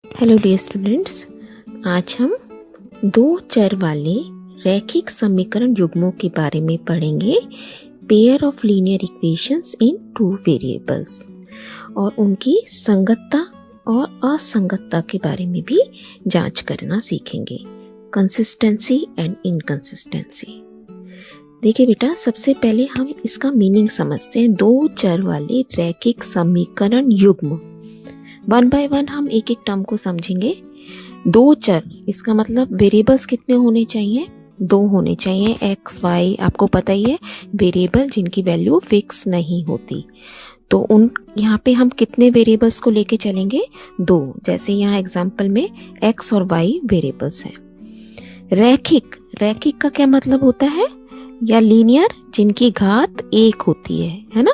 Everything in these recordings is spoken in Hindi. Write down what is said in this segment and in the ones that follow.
हेलो डियर स्टूडेंट्स, आज हम दो चर वाले रैखिक समीकरण युग्मों के बारे में पढ़ेंगे। Pair of linear equations in two variables और उनकी संगतता और असंगतता के बारे में भी जांच करना सीखेंगे। Consistency and inconsistency. देखिए बेटा, सबसे पहले हम इसका मीनिंग समझते हैं। दो चर वाले रैखिक समीकरण युग्म, वन बाय वन हम एक एक टर्म को समझेंगे। दो चर, इसका मतलब वेरिएबल्स कितने होने चाहिए? दो होने चाहिए। एक्स वाई, आपको पता ही है वेरिएबल जिनकी वैल्यू फिक्स नहीं होती। तो उन यहाँ पे हम कितने वेरिएबल्स को लेके चलेंगे? दो। जैसे यहाँ एग्जाम्पल में एक्स और वाई वेरिएबल्स हैं। रैखिक, रैखिक का क्या मतलब होता है? या लीनियर, जिनकी घात एक होती है ना।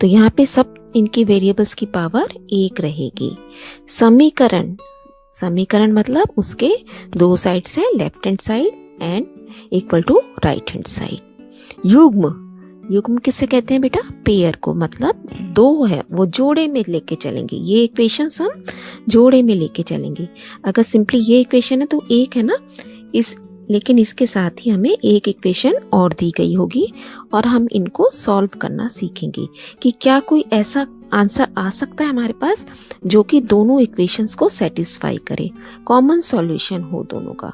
तो यहाँ पे सब इनकी वेरिएबल्स की पावर एक रहेगी। समीकरण, समीकरण मतलब उसके दो साइड्स हैं, left hand side and equal to right hand side. युग्म, युग्म किससे कहते हैं बेटा? पेयर को, मतलब दो है वो जोड़े में लेके चलेंगे। ये इक्वेशंस हम जोड़े में लेके चलेंगे। अगर सिंपली ये इक्वेशन है तो एक है ना, लेकिन इसके साथ ही हमें एक इक्वेशन और दी गई होगी और हम इनको सॉल्व करना सीखेंगे कि क्या कोई ऐसा आंसर आ सकता है हमारे पास जो कि दोनों इक्वेशंस को सेटिस्फाई करे, कॉमन सॉल्यूशन हो दोनों का।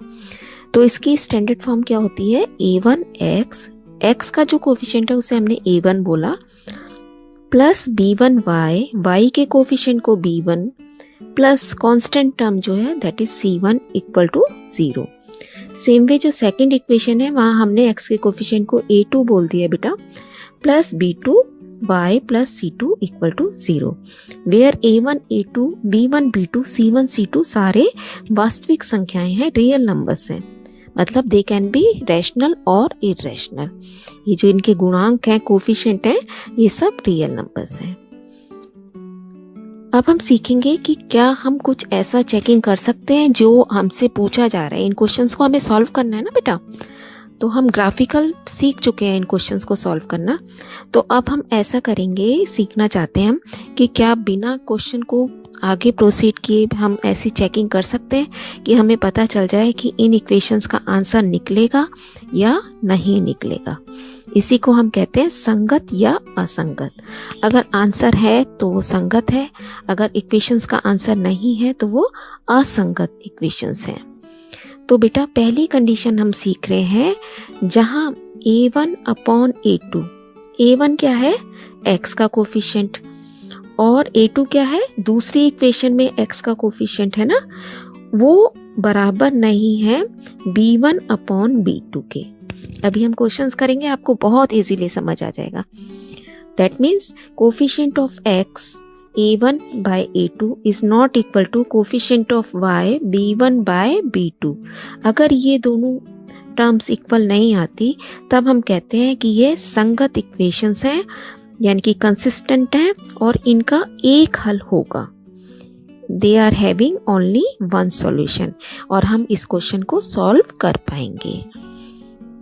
तो इसकी स्टैंडर्ड फॉर्म क्या होती है? a1x, x का जो कोफिशिएंट है उसे हमने a1 बोला, प्लस b1y, y के कोफिशिएंट को b1 प्लस कांस्टेंट टर्म जो है that is c1 equal to 0। Same way जो सेकंड इक्वेशन है वहां हमने x के कोफिशिएंट को a2 बोल दिया बेटा, plus b2 y plus c2 equal to 0, where a1 a2 b1 b2 c1 c2 सारे वास्तविक संख्याएं हैं, रियल नंबर्स हैं। मतलब दे कैन बी रैशनल और इररेशनल। ये जो इनके गुणांक हैं, कोफिशिएंट हैं, ये सब रियल नंबर्स हैं। अब हम सीखेंगे कि क्या हम कुछ ऐसा चेकिंग कर सकते हैं जो हमसे पूछा जा रहा है। इन क्वेश्चंस को हमें सॉल्व करना है ना बेटा। तो हम ग्राफिकल सीख चुके हैं इन क्वेश्चंस को सॉल्व करना। तो अब हम ऐसा करेंगे, सीखना चाहते हैं हम कि क्या बिना क्वेश्चन को आगे प्रोसीड किए हम ऐसी चेकिंग कर सकते हैं कि हमें पता चल जाए कि इन इक्वेशंस का आंसर निकलेगा या नहीं निकलेगा। इसी को हम कहते हैं संगत या असंगत। अगर आंसर है तो वो संगत है, अगर इक्वेशंस का आंसर नहीं है तो वो असंगत इक्वेशंस हैं। तो बेटा पहली कंडीशन हम सीख रहे हैं जहां a1 अपॉन a2, a1 क्या है? x का कोफिशिएंट, और a2 क्या है? दूसरी इक्वेशन में x का कोफिशिएंट है ना, वो बराबर नहीं है b1 अपॉन b2 के। अभी हम क्वेश्चंस करेंगे, आपको बहुत इजीली समझ आ जाएगा। That means coefficient of x a1 by a2 is not equal to coefficient of y b1 by b2। अगर ये दोनों टर्म्स इक्वल नहीं आती तब हम कहते हैं कि ये संगत इक्वेशंस हैं, यानी कि कंसिस्टेंट हैं और इनका एक हल होगा। They are having only one solution, और हम इस क्वेश्चन को सॉल्व कर पाएंगे।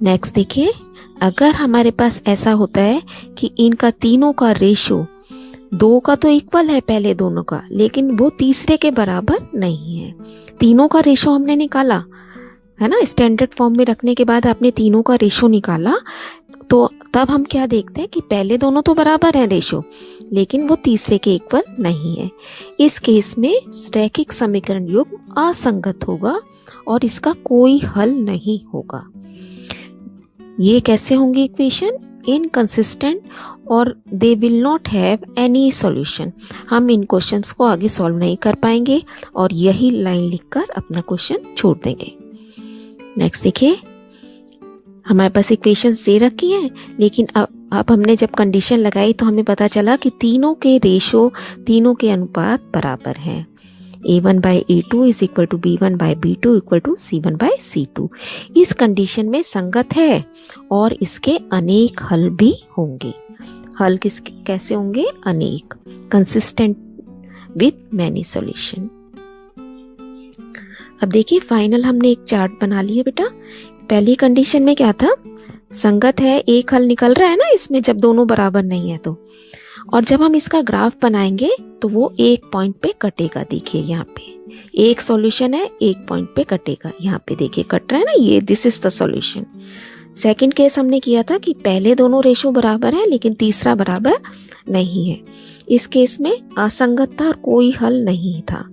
नेक्स्ट देखिए, अगर हमारे पास ऐसा होता है कि इनका तीनों का रेशो दो का तो इक्वल है पहले दोनों का, लेकिन वो तीसरे के बराबर नहीं है। तीनों का रेशो हमने निकाला है ना, स्टैंडर्ड फॉर्म में रखने के बाद आपने तीनों का रेशो निकाला, तो तब हम क्या देखते हैं कि पहले दोनों तो बराबर है रेशो, लेकिन वो तीसरे के इक्वल नहीं है। इस केस में रैखिक समीकरण युग्म असंगत होगा और इसका कोई हल नहीं होगा। ये कैसे होंगे इक्वेशन? इनकंसिस्टेंट और they will not have any solution. हम इन क्वेश्चंस को आगे सॉल्व नहीं कर पाएंगे और यही लाइन लिखकर अपना क्वेश्चन छोड़ देंगे। नेक्स्ट देखिए, हमारे पास इक्वेशंस दे रखी हैं, लेकिन अब हमने जब कंडीशन लगाई तो हमें पता चला कि तीनों के रेशो, तीनों के अनुपात बराबर हैं। a1 by a2 is equal to b1 by b2 equal to c1 by c2। इस कंडीशन में संगत है और इसके अनेक हल भी होंगे। हल कैसे होंगे? अनेक, कंसिस्टेंट विथ मैनी सॉल्यूशन। अब देखिए, फाइनल हमने एक चार्ट बना लिया बेटा। पहली कंडीशन में क्या था? संगत है, एक हल निकल रहा है ना इसमें जब दोनों बराबर नहीं है तो। और जब हम इसका ग्राफ बनाएंगे तो वो एक पॉइंट पे कटेगा। देखिए यहाँ पे एक सॉल्यूशन है, एक पॉइंट पे कटेगा। यहाँ पे देखिए कट रहा है ना, ये this is the solution. Second case हमने किया था कि पहले दोनों रेशो बराबर है लेकिन तीसरा बराबर नहीं है। इस केस में असंगत था और कोई हल नहीं था।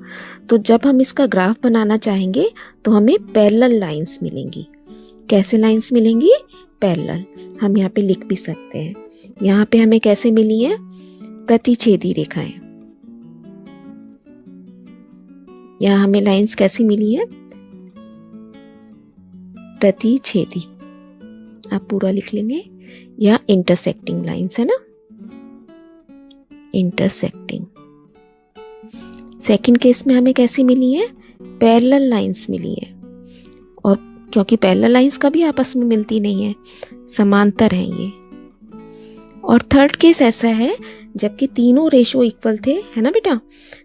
तो जब हम इसका ग्राफ बनाना चाहेंगे तो हमें पैरेलल लाइंस मिलेंगी। कैसे लाइंस मिलेंगी? पैरेलल। हम यहाँ पे लिख भी सकते हैं। यहाँ पे हमें कैसे मिली है? प्रतिच्छेदी रेखाएं। यहाँ हमें लाइंस कैसी मिली है? प्रतिच्छेदी। आप पूरा लिख लेंगे। या इंटरसेक्टिंग लाइंस है ना, इंटरसेक्टिंग। सेकंड केस में हमें कैसी मिली है? पैरेलल लाइंस मिली है। और क्योंकि पैरेलल लाइंस कभी आपस में मिलती नहीं है, समांतर हैं ये। और थर्ड केस ऐसा है जबकि तीनों रेशो इक्वल थे, है ना बेटा,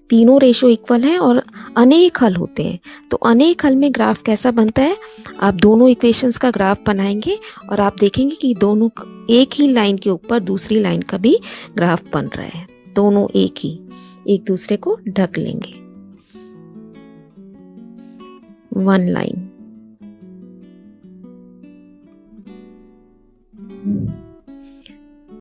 तीनों रेशो इक्वल है और अनेक हल होते हैं। तो अनेक हल में ग्राफ कैसा बनता है? आप दोनों इक्वेशंस का ग्राफ बनाएंगे और आप देखेंगे कि दोनों एक ही लाइन के ऊपर दूसरी लाइन का भी ग्राफ बन रहा है। दोनों एक दूसरे को ढक लेंगे। One line.